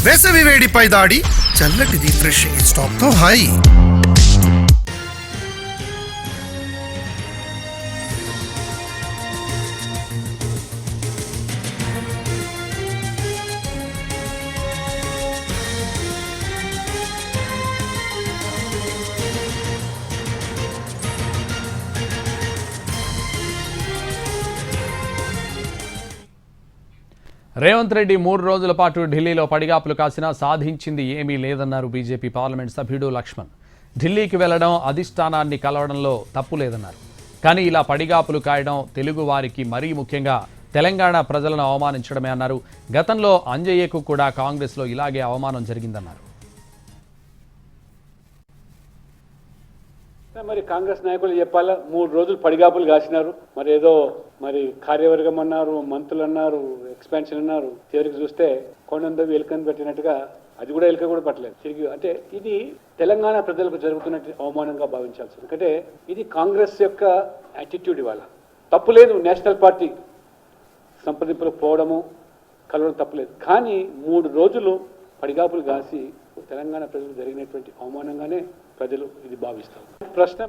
వేసవి వేడిపై దాడి, చల్లటి రిఫ్రెషింగ్ స్టాప్ తో హాయి. రేవంత్ రెడ్డి 3 రోజుల పాటు ఢిల్లీలో పడిగాపులు కాసినా సాధించింది ఏమీ లేదన్నారు బీజేపీ పార్లమెంట్ సభ్యుడు లక్ష్మణ్. ఢిల్లీకి వెళ్లడం, అధిష్టానాన్ని కలవడంలో తప్పు లేదన్నారు. కానీ ఇలా పడిగాపులు కాయడం తెలుగు వారికి మరీ ముఖ్యంగా తెలంగాణ ప్రజలను అవమానించడమే అన్నారు. గతంలో అంజయ్యకు కూడా కాంగ్రెస్లో ఇలాగే అవమానం జరిగిందన్నారు. మరి కాంగ్రెస్ నాయకులు చెప్పాలా, 3 రోజులు పడిగాపులు కాసినారు. మరి ఏదో మరి కార్యవర్గం అన్నారు, మంత్రులు అన్నారు, ఎక్స్పాన్షన్ అన్నారు. చివరికి చూస్తే కొండందవి ఎలుకని పెట్టినట్టుగా అది కూడా ఎలుక కూడా పట్టలేదు తిరిగి. అంటే ఇది తెలంగాణ ప్రజలకు జరుగుతున్నట్టు అవమానంగా భావించాల్సి. ఎందుకంటే ఇది కాంగ్రెస్ యొక్క యాటిట్యూడ్. ఇవాళ తప్పు లేదు, నేషనల్ పార్టీ సంప్రదింపులకు పోవడము కలవడం తప్పులేదు. కానీ 3 రోజులు పడిగాపులు కాసి తెలంగాణ ప్రజలకు జరిగినటువంటి అవమానంగానే ప్రజలు ఇది భావిస్తారు. ప్రశ్న